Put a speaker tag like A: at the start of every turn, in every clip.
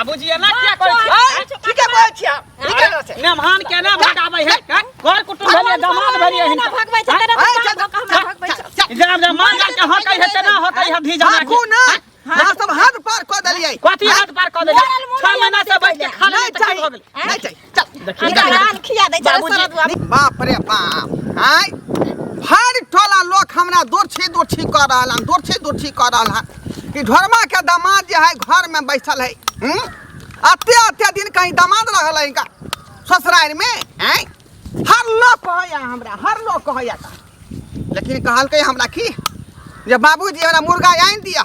A: बाबूजी एना क्या करै छी
B: ठीक है कहै छी
A: मेहमान के ना भगाबै है घर कुटुम भेलिए दामाद भेलिए हिनका
B: भगबै छै तेना भगबै छै
A: जब मान के हकै है तेना हकै है भी जाना
C: को ना हां सब हाथ पार क देलिए
A: कथि हाथ पार क देलिए 6 महीना से बैठ के खा ले त हो गेल
C: नहीं चाहिए चल
B: दान खिया दै छै सरद
C: बाप रे बाप आय हर टोला लोग हमरा दोरछी कर रहल हन दोरछी कर रहल हन कि घरमा के दामाद जे है घर में बैठल है अत्ते दिन कहीं दामाद रहल है इनका ससुराल में हैं हर लोग कहया हमरा हर लोग कहया लेकिन कहलकै हमरा की जे बाबूजी हमरा मुर्गा आनि दिया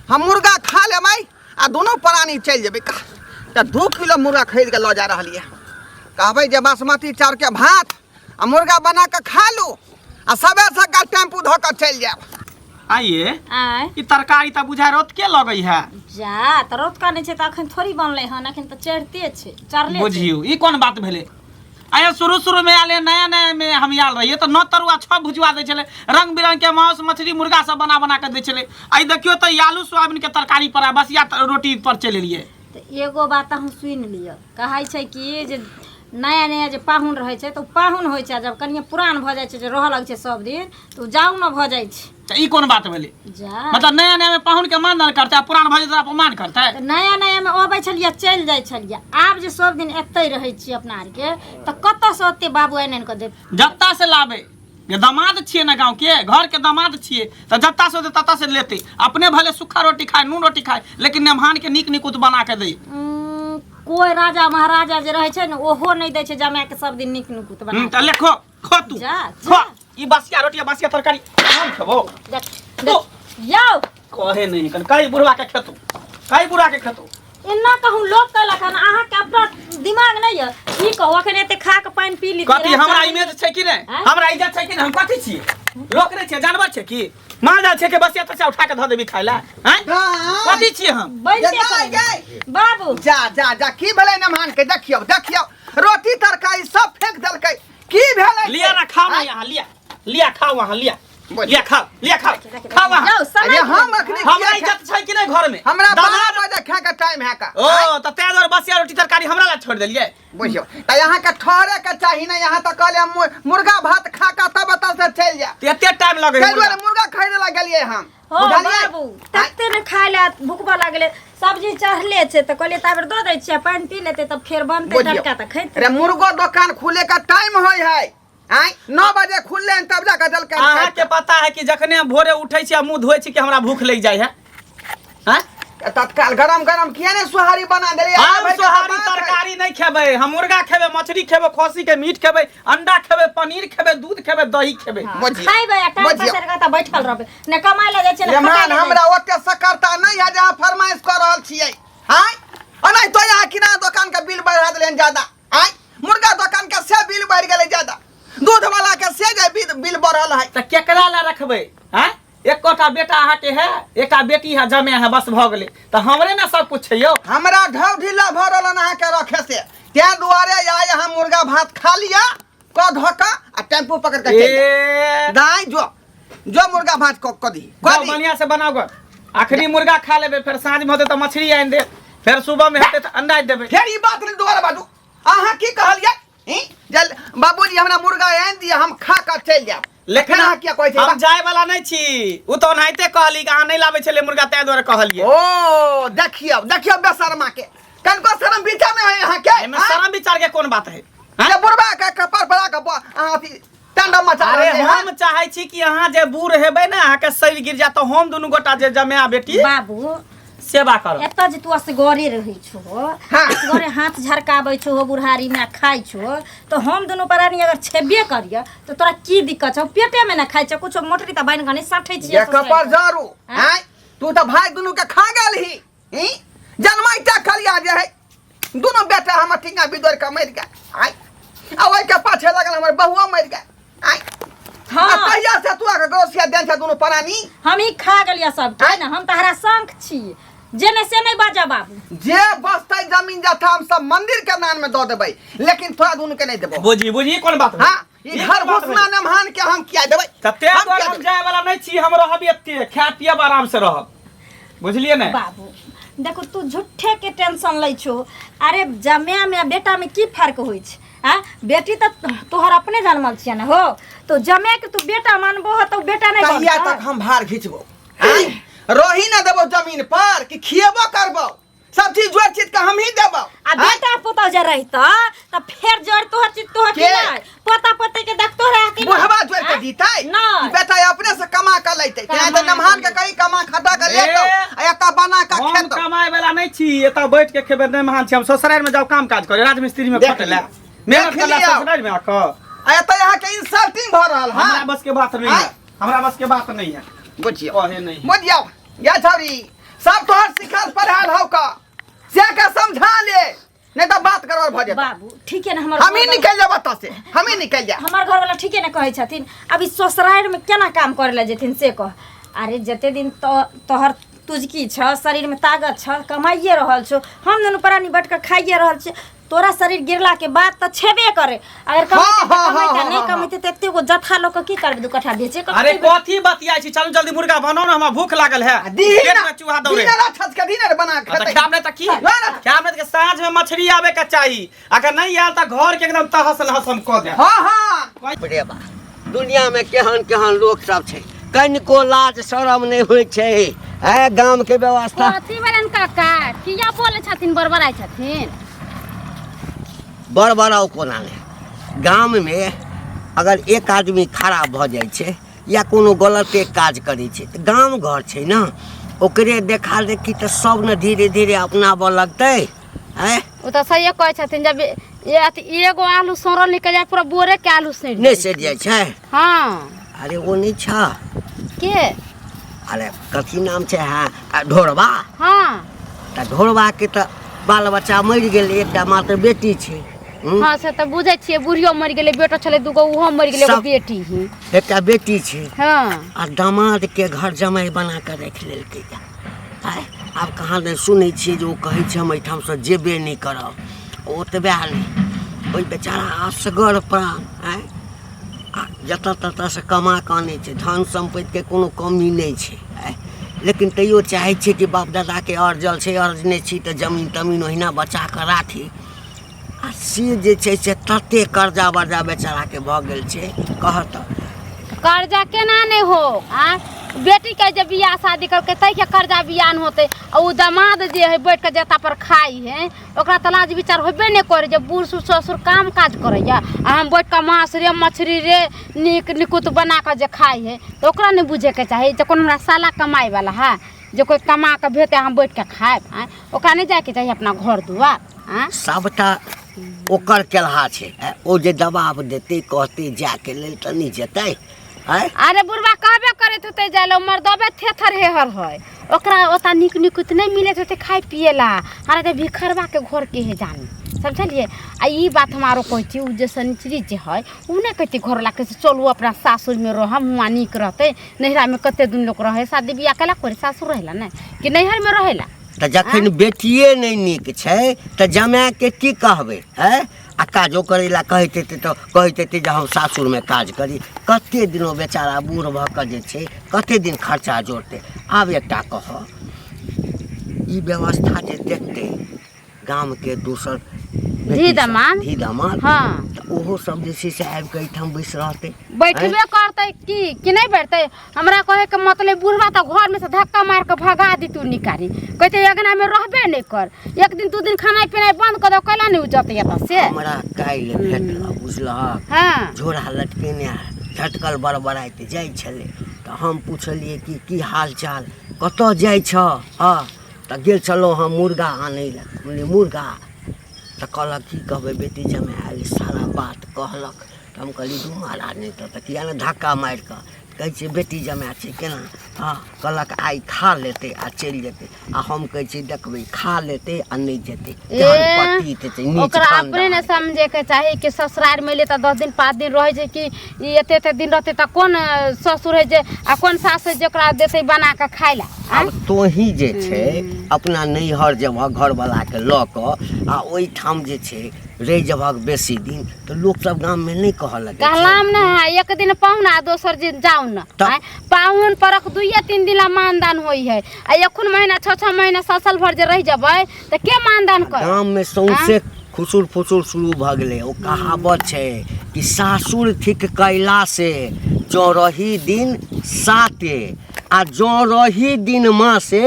C: हम मुर्गा खा लेबै आ दोनों प्राणी चल जेबै का त 2 किलो मुर्गा खरीद के ल जा रहलिए कहबै जे बासमती चाउर के भात आ मुर्गा बना के खा लू आ सबे सका टेम्पू धो के चल जाब
A: आइए ई तरकारी त बुझा रोत के लगई है
B: जा त रोत का नहीं छै त अखन थोड़ी बनले हन अखन त चढ़ते छै चढ़ले
A: बुझियो ई कोन बात भेले आया शुरू में आले नया में हम आल रहिए तो 9 तरुआ 6 भुजवा दे छले रंग बिरंग के मांस मछली मुर्गा सब बना के दे छले आई देखियो त आलू सोयाबीन के तरकारी पर बसिया रोटी पर चले लिए
B: त एगो बात हम सुन लियो कहै छै कि जे नया जे पाहुन रहे छै तो पाहुन होय छै जब कनिया पुरान भ जाय छै जे रह लग छै सब दिन तो जाऊ न भ जाय छै
A: त ई कोन बात भेले
B: जा
A: मतलब नया में पाहुन के मान करता पुरान भ जाय अपमान करता
B: नया में अबै छलिए चल जाय छलिए आब जे सब दिन एतै रहै छी अपना आर के त कत से ओते बाबू आइन के दे
A: जत्ता से लाबे ये दामाद छिए ना गांव के घर के दामाद छिए त जत्ता से तत्ता से लेते अपने भले सूखा रोटी खाए नून रोटी खाए लेकिन मेहमान के नीक बना के दे
B: कोई राजा महाराजा जे रहे छै न ओहो नहीं दै छै जमा के सब दिन नीक बना
A: त लेखो खो तू
B: जा
A: खो ई बसिया रोटी बसिया तरकारी हम खबो
B: यो
A: कहे नहीं कन कई बुढ़वा के खेतू
B: इन्ना कहूं लोग कहला खाना अहा के अपना दिमाग नहीं है की कहू अखन एते खा के पानी पी ली
A: कथि हमरा इमेज छै कि नहीं हमरा इज्जत छै कि नहीं हम कथि छी लोक नहीं छै जानवर छै कि मां जा छै के बसिया तसा उठा के ध देबी खाइला हैं कथि छी हम
B: बाबू
C: जा की भेलै न मान के देखियो रोटी तरकारी सब फेंक देलकै की भेलै
A: लिया ना खाओ ना यहाँ लिया खाओ वहां लिया खाओ वहां
C: अरे हम अखनी
A: हमरा इज्जत छै कि नहीं घर में
C: हमरा 12 बजे खा के टाइम है का
A: ओ त तेदर बसिया रोटी तरकारी हमरा ला छोड़ देलिए
C: बुझियो त यहाँ के ठहरे के चाहि ना यहाँ त कहले मुर्गा भात खा के तब से चल जा
A: एते टाइम लगे
C: मुर्गा खरीदे ला गेलिए हम
B: हो बाबू तत्ते ने खाइला भूखबा लागले सब्जी चढ़ले छै त कहले ताबर दो दै छियै पानी पी लेते तब फेर बनते तड़का त खैते
C: अरे मुर्गो दुकान खुले का टाइम होय है 9 बजे खुलले तब जाके दल के
A: अहाँ के पता है कि जखने भोरे उठै छी मुंह धोइ छी कि हमरा भूख लग जाय है हैं
C: तत्काल गरम किया ने सुहारी बना देलिए
A: हम सुहारी तरकारी नहीं खेबै हम मुर्गा खेबै मछली खेबै खस्सी के मीट खेबै अंडा खेबै पनीर खेबै दूध खेबै दही खेबै
B: खाइबै टाइम पर सरका त बैठल रहबै ने कमाइ ले जाय छै ने
C: मेहमान हमरा ओते सकरता नहीं है जे फरमाइश कर रहल छियै हैं नहीं तो यहाँ किराना दुकान के बिल बढ़ा देलन ज्यादा मुर्गा दुकान के से बिल बढ़ गेलै ज्यादा दूध वाला के से जे बिल बढ़ल है
A: त केकरा ला रखबै हैं एकोटा बेटा अहाँ के है एका बेटी है जमे है बस भ गेलै त हमरे ना सब कुछ छै यो
C: हमरा ढव ढीला भ रहलन अहाँ के रखे से ते दुआरे आय हम मुर्गा भात खा लिया क धोका आ टेम्पू पकड़ के चल दाई जो मुर्गा भात क दी
A: बढ़िया से बनाओ ग आखरी मुर्गा खा लेबे फिर साँझ में होते त मछली आइन दे फिर सुबह में होते त अंडा देबे
C: फिर ई बात नहीं दोबारा बाजू अहाँ की कहलिए जल बाबूजी हमरा मुर्गा आइन दिया हम खा के चल जाब
A: लेकिन
C: क्या कहै छै
A: हम जाय वाला नहीं छी उ तो ओनाइते कहली कि अहाँ नहीं लाबै छले मुर्गा तै द्वारा कहलिए
C: ओ देखियो बेशर्मा के कनको शर्म विचार में है यहाँ के
A: एमे शर्म विचार के कोन बात है
C: जे बुढ़बा के कपार पड़ा के अहाँ टंडा मचा
A: अरे हम चाहै छी कि अहाँ जे बूढ़ हेबै ना अहाँ के शरीर गिर जा तो हम दुनु गोटा जे जमेआ बेटी
B: बाबू
A: सेवा करो
B: एत जे तू असगरे रहै छो असगरे हाथ झरकाबै छो बुढ़ारी में खाइ छो तो हम दुनु प्राणी अगर छेबे करिए तो तोरा की दिक्कत छौ पेटे में ना खाइ छ कुछ मोटरी त बाइन गने साठै छी
C: ये कपार जारू हैं तू त भाई दुनु के खा गेल ही जन्माइता खलिया जे है दुनु बेटा हमर टिंगा बिदर के मर गए आ ओइ के पाछे लगल हमर बहुआ मर गए हां कहिया से तू के गोसिया देन छ दुनु प्राणी
B: हम ही खा गेलिया सब ना हम तहरा संख छी जेने से नहीं बाजा बाबू
C: जे बस्ते जमीन जथा हम सब मंदिर के नाम में दो देबै लेकिन थोड़ा दुनु के नहीं देबो
A: बुझी कोन बात
C: हां ई घर घोषणा नमहान के हम किया देबै
A: तते हम जाय वाला नहीं छी हम रहब एते खा पियब आराम से रहब बुझलिए ने
B: बाबू देखो तू झूठे के टेंशन लै छो। अरे जमाया में बेटा में की फर्क होइ छै? हाँ बेटी तो तोहर अपने जन्मल छिया ना हो, तो जमे के तू बेटा मानबो हो तो बेटा नहीं
C: कहिया तक हम भार खींचबो? रही ना देबो जमीन पर कि खिएबो करबो? सब चीज जोड़ चीज का हम ही देबो।
B: आ बेटा पुता जे रहता त फिर जोड़ तोहर चीज तोहर की नहीं पोता पोते के देख तोहरा की
C: बुढ़वा जोड़ के जीतै
B: नहीं
C: बेटा अपने से कमा कर लेतै ते त नमहान के कहीं कमा खटा कर लेतो एता बना के
A: हम
C: खेतो।
A: कमाए वाला नहीं छी, एता बैठ के खेबे नहीं महान छी। हम ससुराल में जाओ काम काज करे, राजमिस्त्री में खटले मेहनत करला ससुराल में आके
C: एता यहाँ के इंसल्टिंग भ रहल है।
A: हमरा बस के बात नहीं है, हमरा बस के बात नहीं है।
C: बुझियो
A: ओहे नहीं
C: बुझियो या छौरी सब तोहर सिखल पढ़ाल हौ का से का समझा ले, नहीं तो बात करवर भ जात।
B: बाबू ठीक है ना, हमर
C: हम ही निकल जा बता से, हम ही निकल जा।
B: हमार घर वाला ठीक है ना कहै छथिन अभी ससुराल में केना काम करे ला जेथिन से कह। अरे जते दिन तो तोहर तुजकी छ, शरीर में ताकत छ, कमाइए रहल छो, हम दोनों प्राणी बैठ के खाइए रहल छ। तोरा शरीर गिरला के बाद तो छेबे करे। अगर कमाइते नहीं कमाइते त एते गो जथा लोग की करबे? दू कट्ठा बेचे के।
A: अरे कथी बतियाई छी? चल जल्दी मुर्गा बनाओ ना, हमरा भूख लागल है। पेट में चूहा दौड़े
C: दीना छत के दीना बना के
A: त खामने त की खामने के साँझ में मछली आवे के चाहिए। अगर नहीं आयल त घर के एकदम तहस नहस हम क दे।
C: हां हां
D: बड़े बा दुनिया में केहन केहन लोग सब छै, कनिको लाज शरम नहीं होइ छै। है गांव के व्यवस्था
E: कथी बरन काका किया बोले छथिन बड़बड़ाई छथिन?
D: बड़बड़ाओ कोना नहीं, गांव में अगर एक आदमी खराब भ जाय छै या कोनो गलते काज करै छै त गांव घर छै ना, ओकरे देखा देखी त सब न धीरे धीरे अपनाबऽ लगतै। हैं
E: ओ त सही कहै छथिन, जब एगो आलू सड़ल निकल जाए पूरा बोरे के आलू सड़
D: नहीं से जाय छै।
E: हाँ
D: अरे वो नहीं छ
E: के
D: अरे कथी नाम छै? हाँ ढोरबा।
E: हाँ
D: त ढोरबा के त बाल बच्चा मरि गेल, एकटा मात्र बेटी छै।
E: हाँ से त बुझे छिए, बुढ़ियो मर गेले, बेटा छले दूगो उहो मर गेले, एगो बेटी ही।
D: एकटा बेटी छै
E: हाँ
D: आ दामाद के घर जमाई बना के रख लेलकै। आब कहाँ ने सुनै छियै जे ओ कहै छै हम एहिठाम से जेबे नहीं करब। ओतबे नहीं, ओहि बेचारा असगर प्राण आय जतऽ ततऽ से कमा के आनै छै, धन संपत्ति के कोनो कमी नहीं छै। लेकिन तैयो चाहै छै कि बाप दादा के अर्जल छै, अर्जने छी तऽ जमीन तमीन ओहिना बचा के राखी। आ से जे छै से तते कर्जा वर्जा बेचारा के भऽ गेल छै, कहत
E: कर्जा केना नहीं हो? बेटी के जब बियाह शादी करके तै के कर्जा बियान होते, और उ दामाद जे है बैठ के जेता पर खाई है ओकरा त लाज विचार होबे नहीं करे। जब बूढ़ ससुर काम काज करैया आ हम बैठ के मांस रे मछली रे निक निकुत बना के जे खाई है तो ओकरा नहीं बुझे के चाही जे कोन हमरा साला कमाई वाला है जे कोई कमा के भेते हम बैठ के खाएब। ओकरा नहीं जाए के चाही अपना घर दुआर।
D: सबटा ओकर केलहा छै। ओ जे दबाव देते कहते जाके लेल त नहीं जेतै।
E: अरे बुढ़वा कहबे करैत होते जाय लो, मर्दबे थेथर हेहर है, ओकरा ओता निक निकुत नहीं मिलत होते खाए पिएला। अरे ते भिखरवा के घर के है जानी, समझलिए? आ ई बात हमारो कहती उ जे सनिचरी जे है उ नहीं कहती घर ला के चलू अपना सासुर में रह, हुआ निक रहते। नैहरा में कते दिन लोग रहे, शादी बियाह केला करे सासुर रहेला ना कि नैहर में रहेला।
D: त जखन बेटिए नहीं निक छै त जमाए के की कहबै? आ काजो करे ला कहते तो कहते जे हम सासुर में काज करी। कते दिनों बेचारा बूढ़ भ के जे छै कते दिन खर्चा जोड़ते। आब एकटा कह ई व्यवस्था जे देखते गांव के दूसर
E: धी
D: दामाद
E: हाँ
D: त ओहो सब जे छै से आबि के एठाम बैस रहते,
E: बैठबे करते कि नहीं बैठते? हमरा कहे के मतलब बुढ़वा तो घर में से धक्का मार के भगा दी तू निकारी, कहते अगना में रहबे नहीं कर, एक दिन दू दिन खाना पीना बंद कर दो, कैला नहीं उजते एत से?
D: हमरा काल्हि भेटल बुझलहक।
E: हाँ
D: झोरा लटकेने झटकल बड़बड़ाइत जाइ छलै तऽ हम पुछलिए कि की हाल चाल, कतऽ जाइ छ? हाँ तऽ गेल छलहुँ हम मुर्गा आनै लए। बोले मुर्गा? तऽ कहलक की कहबै बेटी जमाए आयल, सारा बात कहलक। तऽ हम कहली दू मारा नहीं तऽ किया ने धक्का मारि कऽ कहै छै बेटी जमाए छै केना? हाँ कहलक आइ खा लेतै आ चलि जेतै। आ हम कहै छी देखबै खा लेतै आ नहीं जेतै,
E: ओकरा अपने ने समझे के चाही कि ससुराल में ले 10 दिन 5 दिन रहे छै कि एते दिन रहते त कौन ससुर है जे आ कौन सास है जेकरा देते बना के खाय ला।
D: अब तोही जे छै अपना नैहर जब घर वाला के लऽ कऽ आ ओहि ठाम जे छै रहि जबक बेसी दिन तो लोग सब गांव में नहीं कहल लगे।
E: कहलाम ना एक दिन पाहुन आ दोसर दिन जाऊ ना। पाहुन परख 2 दुइये 3 दिन ला मानदान होई है आ एखन महीना 6 महीना साल भर जे रह जबै त के मानदान कर
D: गाम में सौंसे खुसुर फुसुर शुरू भ गेलै। ओ कहावत छै कि सासुर ठीक कैला से जो रही दिन साते आ जो रही दिन मासे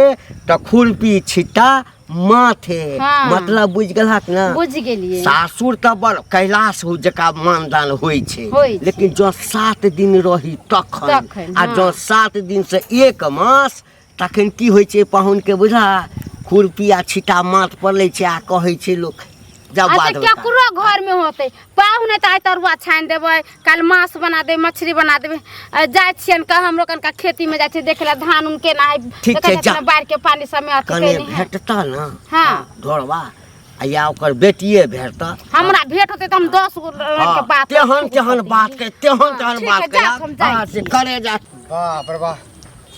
D: त खुरपी छिट्टा माथे।
E: हाँ।
D: मतलब बुझ गेलहक ना?
E: बुझ गेलिए।
D: सासुर त बड़ कैलाश हो जका मानदान होइ छै,
E: होइ छै।
D: लेकिन जो 7 दिन रही तखन आ
E: हाँ।
D: जो 7 दिन से 1 मास तखन की होइ छै पाहुन के बुझा खुरपी आ छिटा माथ पर लै छै आ कहै छै लोक जब
E: अच्छा
D: बाद
E: केकरो घर में होते पाहुन त आइ तरुआ छानि देबै, काल मांस बना देबै, मछली बना देबै। जाय छियन का हमरो कनका खेती में जाय छै देखेला धान उन के ना
D: ठीक छै, जा।
E: बाढ़ के पानी सब में अथी
D: कने
E: कैनी है।
D: भेटता ना
E: हाँ।
D: ढोरवा आ या ओकर बेटिए भेटता।
E: हमरा भेट होते त हम 10 गो रंग के बात
D: तेहन बात के तेहन
E: ठीक
D: बात
E: है,
D: के
E: जा, हम जाइ
D: हाँ, से करे जा।
C: बाप रे बाप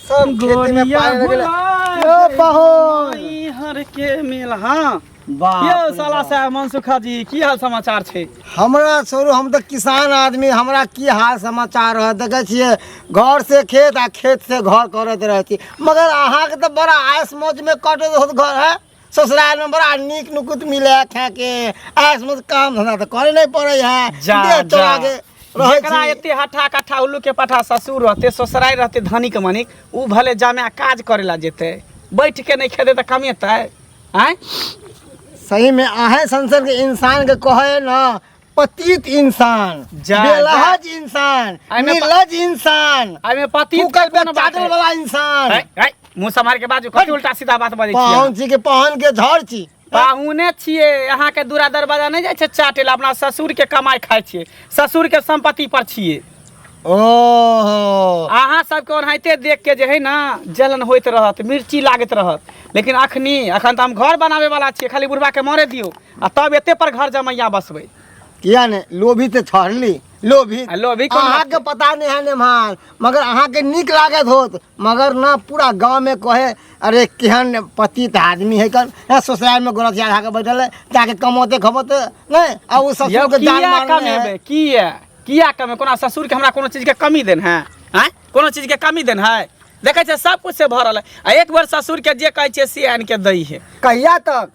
C: सब खेती में
A: गोरिया
C: पानी लग गेलै।
A: बुलाए
C: यो पाहुन
A: ई हर के मेल। हाँ
D: बाप
A: यो
D: रे
A: साला साहब मनसुखा जी की हाल समाचार छै?
F: हमरा छोड़ू, हम तो किसान आदमी, हमरा की हाल समाचार है देखे छिए घर से खेत आ खेत से घर करते रहती। मगर अहाँ के तो बड़ा आयस मौज में कटत होत घर है। ससुराल में बड़ा नीक नुकुत मिले है खाए के, आयस मौज काम धंधा तो करे नहीं पड़े है।
A: जा
F: देह चला
A: जा
F: के रहै
A: जेकरा
F: छी।
A: एते हठा कट्ठा उल्लू के पठा ससुर रहते ससुराल रहते धनिक मनिक उ भले जामे काज करे ला जेते, बैठ के नहीं खेते त कमेतै। आय
F: सही में आहे संसार के इंसान के कहे ना पतित इंसान,
A: जा,
F: बेलहज इंसान,
A: आई में
F: निर्लज इंसान,
A: आइ में पति
F: फूकल
A: के
F: पे
A: कोन बात
F: चाटल
A: है?
F: वाला इंसान।
A: ऐ मुंह समार के बाजू कथि उल्टा सीधा बात बजै
F: पाहुन
A: छियै?
F: छी के पाहुन के झड़ छी।
A: पाहुने छियै अहाँ के दूरा दरवाजा नहीं जाइ छै चाटे ला, अपना ससुर के कमाई खाइ छियै, ससुर के संपत्ति पर छियै।
F: ओहो
A: अहाँ सबके ओनाहिते देख के जे है ना जलन होइत रहत, मिर्ची लागत रहत, लेकिन अखन तो हम घर बनावे वाला छियै, खाली बुढ़वा के मरे दियो आ तब एते पर घर जमैया बसबै।
F: किया ने लोभी ते छड़ली लोभी
A: लोभी कोन
F: अहाँ
A: बात
F: के पता नहीं है नेमान, मगर अहाँ के निक लागत होत। मगर ना पूरा गांव में कहे अरे केहन पतित आदमी है कर ससुराल में गोरथिया खा के बैठल है, जाके कमोते खमोते नहीं आ वो
A: यौ
F: ससुर के जान
A: किया
F: मारने है।
A: कमेबै? किया कमे? कोना ससुर के हमरा कोनो चीज के कमी देन है? हैं कोनो चीज के कमी देन है? देखे छै सब कुछ से भरल है आ एक बार ससुर के जे कहै छै से आन के दई है।
F: कहिया तक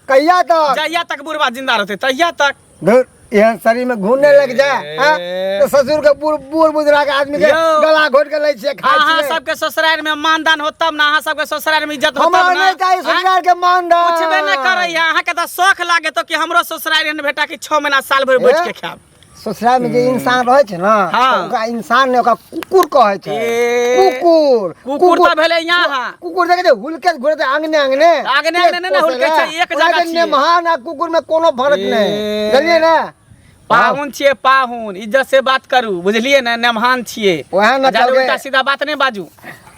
A: जहिया तक बुढ़वा जिंदा रहते तहिया तक।
F: धुर, एहन शरीर में घूमने लग जाए हाँ? तो ससुर के बूढ़ बुजुर्ग आदमी के
A: यौ,
F: गला घोट के ले छे खाय
A: अहाँ
F: छिए।
A: सबके ससुराल में मानदान हो तब ना, अहाँ सबके ससुराल में इज्जत हो
F: हमरा
A: तब ना।
F: नहीं चाहिए ससुराल के मानदान।
A: पूछबे न करे अहाँ के त शौक लागे तो कि हमरो ससुराल एहन बेटा कि 6 महीना साल भर बैठ के खाब।
F: ससुराल में जे इंसान रहे छै ना
A: हाँ।
F: ओकरा इंसान ने ओकरा कुकुर कहे छै।
A: ए, कुकुर त भेलै यहाँ।
F: कुकुर देखे छै हुलके घुरते आंगने आंगने
A: नहीं ना हुलके छै, एक जगह छियै।
F: महान आ कुकुर में कोनो फर्क नहीं,
A: ए,
F: जानिए ना।
A: पाहुन छियै पाहुन, इज्जत से बात करू बुझलिए ना, नेमहान छियै।
F: ओहे न
A: जादे
F: चलबे।
A: उल्टा सीधा बात नहीं बाजू।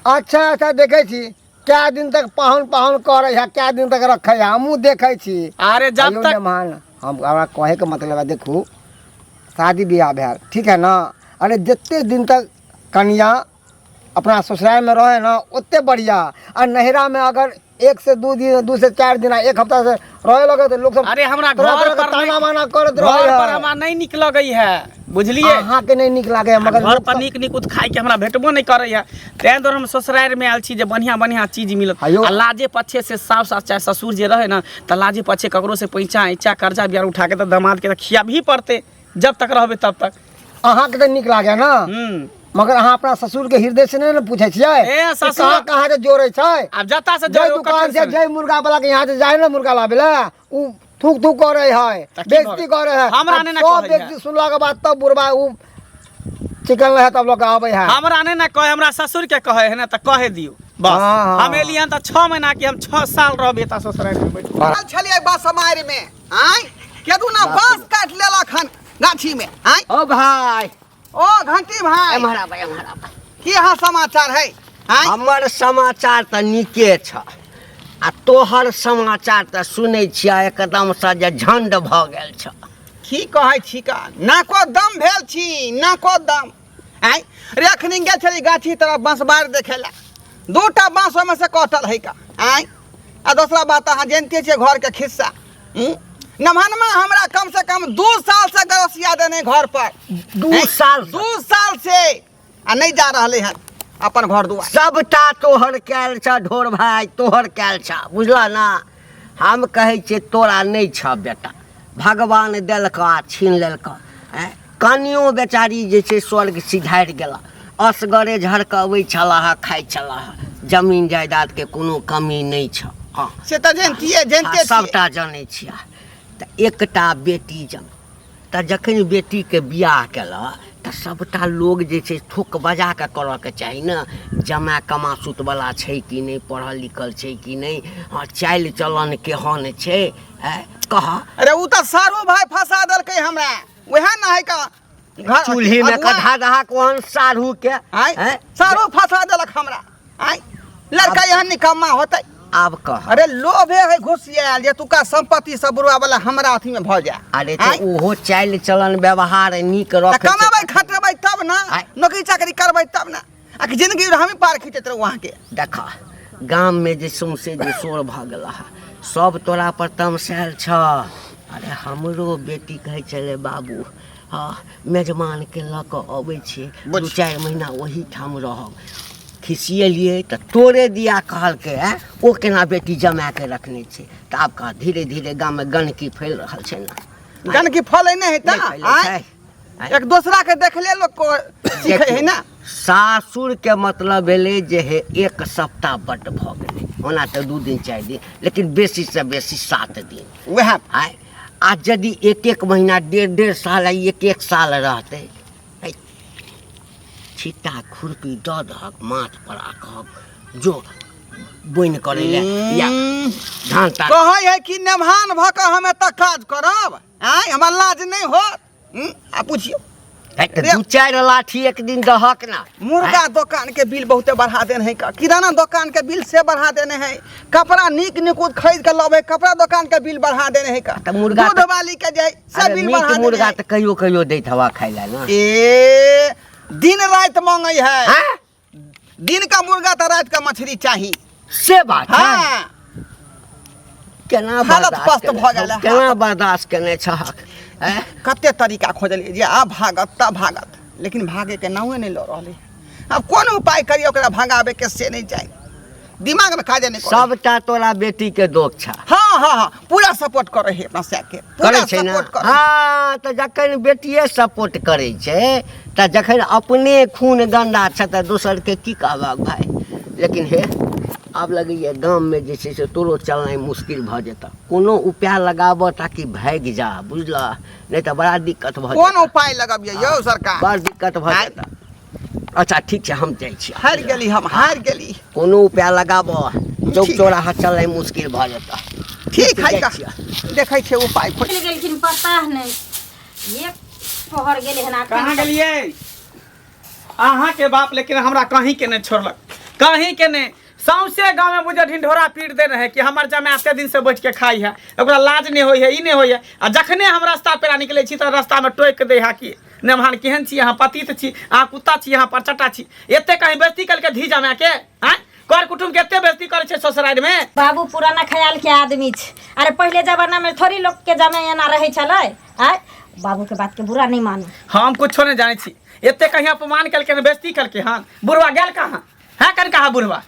F: अच्छा देखे छी क्या दिन तक पाहुन करे है, क्या दिन तक रखे है, हमहू देखे छी।
A: अरे जब
F: आइयो
A: तक
F: मेहमान हम हमरा कहे के मतलब है देखू शादी ब्याह भेल ठीक है ना, अरे जितने दिन तक कन्या अपना ससुराल में रहे ना उतने बढ़िया। और नहरा में अगर 1 से 2 दिन 2 से 4 दिन 1 हफ्ता से रहे लगे तो लोग सब
A: अरे हमरा
F: तरह
A: घर
F: तरह के
A: पर
F: ताना
A: नहीं-
F: माना करत
A: घर
F: रहे
A: पर
F: है।
A: हमरा नहीं निक लगै है बुझलिए।
F: अहाँ के नहीं निक लागे मगर
A: घर
F: लोग
A: पर
F: सब-
A: नीक नीक उत खाए के हमरा भेटबो नहीं करे है। तैं दुआरे हम ससुराल में आयल छी जे बढ़िया बढ़िया चीज मिलत।
F: आयो।
A: आ लाजे पछे से सास चाहे ससुर जे रहे ना त लाजे पछे ककरो से पैसा ऐचा कर्जा बियार उठा के त दामाद के त खिया भी पड़ते, जब तक रहबे तब तक।
F: अहाँ के तो निक लागे ना, मगर अहाँ अपना ससुर के हृदय से नहीं पूछे छिए
A: ए, ससुर-
F: कहाँ कहाँ से जोड़े छै।
A: अब जता से
F: जय
A: जोड़ो
F: दुकान से
A: कठिन
F: जय मुर्गा वाला के यहाँ से जाए ना मुर्गा लावे ला उ थूक थूक करे है,
A: त की
F: बेइज्जती करे है।
A: हमरा ने ना
F: सब
A: कहै है।
F: बेइज्जती सुनला के बाद तब बुढ़वा उ चिकन है तब लोग आवे है।
A: हमरा ने ना कहे, हमरा ससुर के कहे है ना त कहे दियो बस।
F: हाँ, हाँ।
A: हम एलियन त 6 महीना के हम 6 साल रहबे त ससुराल में बैठ।
C: चल छलिए बस समार में आय केदू ना बांस काट लेलक हन गाछी में आय।
D: ओ भाई
C: ओ घंटी भाई
D: हमारा भाई
C: की हाल समाचार है आय?
D: हमर समाचार त नीके छ आ तोहर समाचार त सुनै छिया एकदम से जे झंड भ गेल छ।
C: की कहै छी का नाको दम भेल छी, नाको दम आय। रे अखनी गेल छली गाछी तरफ बांस बार देखेला, 2टा बांस में से कटल है का आय। आ दूसरा बात अहाँ जानते छियै घर के खिस्सा नमहनमा हमरा कम से कम 2 साल से गरसिया देने घर पर।
D: 2 साल
C: 2 साल से आ नहीं जा रहले हन अपन घर दुआर
D: सबटा तोहर कैल छ ढोर भाई, तोहर कैल छ, बुझला ना। हम कहै छियै तोरा नहीं छ बेटा, भगवान देलका छीन लेलका। कनियो बेचारी जे छै स्वर्ग सिधारि गेला, असगरे झड़क अबै छलाह, खाइ छलाह, जमीन जायदाद के कोनो कमी नहीं छ। हाँ
C: से तऽ जानते
D: सबटा जानै छियै। तऽ एकटा बेटी जन तऽ जखन बेटीके बियाह केला तऽ सबटा लोग जे छै ठोक बजा कऽ करऽके चाही ने, जमाय कमा सुतवला छै कि नहीं, पढ़ल लिखल छै कि नहीं, हाँ चालि चलन केहन छै, कह।
C: अरे उ तऽ सारू भाई फंसा देलकै हमरा, वएह ना है का
D: चूल्ही में कधा दहा कोहन सारू के
C: सारू फंसा देलक हमरा। लड़का यहाँ निकम्मा होतै।
D: आब कह।
C: अरे लोभे है घुसियाल जे तुका संपत्ति सब बुढ़वा वाला हमरा अथी में भ जाए।
D: अरे तो ओहो चालि चलन व्यवहार नीक रखे,
C: कमाबै खटबै तब ना, नौकरी चाकरी करबै तब ना, आ कि जिंदगी हम पार खींचत रह वहां के।
D: देखा गाम में जे सौंसे जे शोर भ गेला सब तोरा पर तमसायल छ। अरे हमरो बेटी कहै छलै बाबू, हाँ मेजमान के लऽ कऽ अबै छियै, 2-4 महीना वही ठाम रहब। खिसियलिए तो तोरे दिया कहलके ओ केना बेटी जमा के रखने छे। तो आब कह धीरे धीरे गाँव में गंदगी फैल रहा है ना।
C: गंदगी फैले नहीं है, एक दूसरा के देख ले लोग को सीखे है ना।
D: सासुर के मतलब भेले जे है 1 सप्ताह बट भ गेले, ओना तो 2 दिन 4 दिन, लेकिन बेसी से बेसी 7 दिन
C: वह।
D: आ यदि 1-1 महीना 1.5 साल 1-1 साल रहते, छिट्टा खुरपी दऽ दहक माथ पर आकब जो बोइन करे ले या धान ता
C: कहै है कि नमहान भ के हम एत काज करब, हमरा लाज नहीं हो। आ पूछियो
D: 2-4 लाठी एक दिन दहक ना।
C: मुर्गा दुकान के बिल बहुते बढ़ा देने है, किराना दुकान के बिल से बढ़ा देने है, कपड़ा नीक निकुत खरीद के लबे कपड़ा दुकान के बिल बढ़ा देने है का।
D: मुर्गा
C: दूध वाली के जाय सब बिल बढ़ा देने।
D: मुर्गा तो कहियो कहियो दैत हवा खाइ ला ना।
C: ए दिन रात मांगे है, दिन का मुर्गा तो रात का मछली चाहिए
D: से बात
C: है।
D: केना बर्दाश्त केने छहक।
C: कते तरीका खोजलिए जे आ भागत ता भागत, लेकिन भागे के नावे नहीं लो रहले। अब कौन उपाय करिए ओकरा भगावे के से नहीं जाए, दिमाग में काजे नहीं।
D: सबटा तोरा बेटी के दोख छ।
C: हाँ हाँ हाँ पूरा सपोर्ट करे है अपना से के, पूरा सपोर्ट करे।
D: हाँ तो जखन बेटिए सपोर्ट करे छे त जखन अपने खून गंदा छ त दोसर के की कहबक भाई। लेकिन हे आब लगैया गांव में जे छै से तोरो चलनाइ मुश्किल भ जेता। कोनो उपाय लगाबो ताकि भाग जा, बुझला, नहीं तो बड़ा दिक्कत भ।
C: कौन उपाय लगाबिए यौ सरकार,
D: बड़ दिक्कत भ जेता। अच्छा ठीक है हम जाइ छी,
C: हार गेली हम, हार गेली।
D: कोनो उपाय लगाबो, चौक चौराहा चलनाइ मुश्किल भ जेता।
C: ठीक है का देखै छै उपाय खोज
B: लेकिन पता नहीं ये पहर गेले हना।
A: कहाँ गेलिए अहाँ के बाप, लेकिन हमरा कहीं के नहीं छोड़लक, कहीं के नहीं। सौंसे गाँव में मुझे ढिंढोरा पीट दे रहे कि हमार जमाय एते दिन से बैठ के खाई है, ओकरा लाज नहीं होई है, ई नहीं होई है। आ जखने हम रास्ता पेरा निकले छी तो रास्ता में टोक दे है कि नमहान केहन छी अहाँ, पतित छी अहाँ, कुत्ता छी अहाँ, परचट्टा छी। एते कहीं बेइज्जती करके धी जमाय के कर कुटुम के एते बेइज्जती करे छे ससुराल में।
B: बाबू पुराना ख्याल के आदमी छे। अरे पहले जमाना में थोड़ी लोग के जमाय एना रहे छले। बाबू के बात के बुरा नहीं मानो,
A: हम कुछो नहीं जाने छी। एते कहीं अपमान करके बेइज्जती करके हाँ बुढ़वा गेल कहाँ है, कन कहा बुढ़वा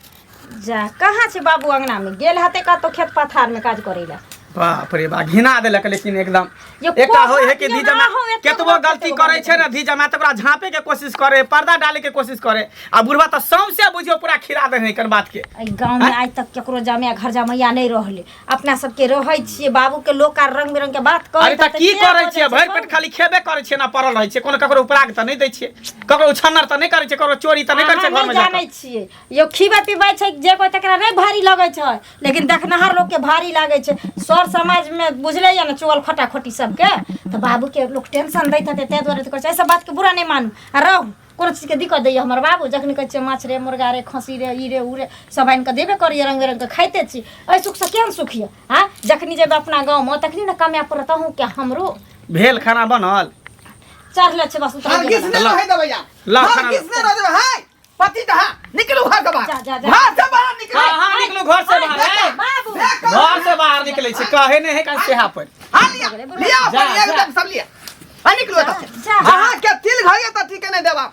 B: जा कहाँ छे बाबू अंगना में गेल हते का तो खेत पथार में काज करेला।
A: बाप रे बा घिना देलक। लेकिन एकदम
B: ये
A: एकटा होय है कि
B: कोहरा
A: धी जमा
B: हो, एते
A: केतबो
B: बात
A: गलती
B: तो
A: करे छे ना, धी जमा त ओकरा झांपे के कोशिश करे, पर्दा डाले के कोशिश करे। आ बुढ़वा त सौंसे बुझियो पूरा खिरा देने कर बात के।
B: गांव में आज तक केकरो जमाय घर जमैया नहीं रहले, अपना सब के रहै छिए। बाबू के लोग का रंग बिरंग के बात करे।
A: अरे त की करे छिए, भर पेट खाली खेबे करे छिए ना, पड़ल रहै छिए। कोनो ककरो उपराग त नहीं दै छिए, ककरो उछन्नर त नहीं करे छिए, ककरो चोरी त नहीं करे छिए घर में
B: जानै छिए। यो खीबा पीबै छै जे कोइ तकरा नहीं भारी लगै छै, लेकिन देखनहार लोग के भारी लागै छै। सर समाज में बुझले या ना चुगल खटा खटी सब के, तो बाबू के लोग टेंशन दैत हते, ते द्वारे तो ऐसा बात के बुरा नहीं मानू। आ रहो कोनो चीज के दिक्कत दैया हमर बाबू, जखन कहै छै माछ रे मुर्गा रे खसी रे ई रे उ रे सब आइन के देबे करिए, रंग बिरंग के खाइते छी। ए सुख से केहन सुखिए। हां जखनी जेबे अपना गांव में तखनी ना कमाया पड़त हूं के हमरो
A: भेल खाना बनल
B: चार ले छै बस उतर
C: हर किसने रहे दे भैया,
A: ला
C: हर
A: खाना
C: किसने रहे दे। हाय पति कहां निकलो घर से बाहर,
B: जा, जा, जा।
C: घर से बाहर निकलो।
A: हां निकलो घर से बाहर,
B: बाबू
A: घर से बाहर निकले छी, कहे नहीं है कहीं सेहा पर।
C: हां लिया लिया
A: जा,
C: अपन
A: जा।
C: एकदम सब लिया। हां निकलो त
B: जा।
C: जहां के तिल घरिए त ठीक नहीं देबा।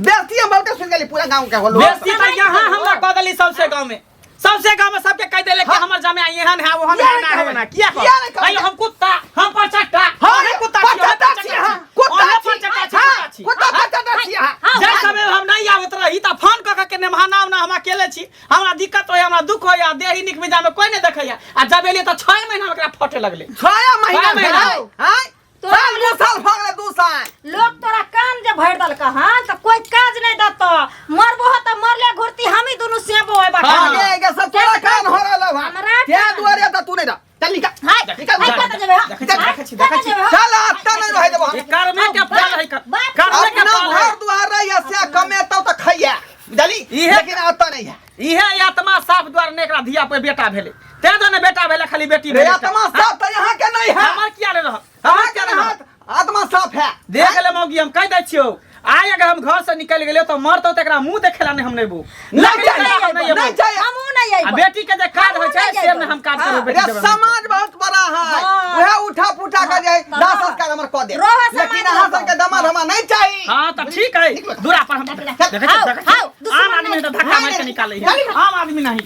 C: बेस्ती हम बहुते सुन गेली पूरा गांव के होलो
A: बेसी त यहाँ हमरा कह देली सबसे गांव में सबके कह देले कि हमर जमे एहन है ओहन है ना है ना किया भाई हम कुत्ता हम पर चट्टा हम कुत्ता जय समय हम नहीं आवत रही त फोन क के ने महानाम ना हम अकेले छी हमरा दिक्कत होय हमरा दुख होय देही निक में जामे कोई नहीं देखैया आ जब एलिए त 6 महीना ओकरा फटे लगले
C: 6 महीना हां तो साल भागले 2 साल
B: लोग तोरा कान जे भर दल का हां त कोई काज नहीं दत मरबो त मरले घुरती हम ही दोनों सेबो होय बाटा
C: आगे सब तोरा कान हो रहल
B: हमरा
C: के दुआरे त तू नहीं दा चल निकल
B: हाय कत जेबे
A: देख
C: चल आता नहीं रह देबो
A: कर में के फल है कर में के
C: अपना
A: फल
C: घर दुआर या से कमेतौ त खइया दली लेकिन आता नहीं है
A: इहे आत्मा साफ द्वार ने एकरा धिया पे बेटा भेले ते दो ने बेटा भेले खाली बेटी
C: रे आत्मा साफ त यहाँ के नहीं है
A: हमर किया ले रह
C: हमर के हाथ आत्मा साफ है
A: देख ले मौगी हम कह दै छियो आय अगर हम घर से निकल गेलियो तो मरतो त एकरा मुंह देखेला नहीं हम नहीं बू
C: नहीं चाहिए
B: हमू नहीं आई
A: आ बेटी के जे काज होय छै से ने हम काज करब बेटी
C: रे समाज बहुत बड़ा है वह उठा पुठा कर जाए 10 संस्कार हमर क दे लेकिन हां सर के दमाद हमरा नहीं चाहिए
A: हां त ठीक है दूरा पर हम देख आम आदमी तो धक्का मार के निकाले है आम आदमी नहीं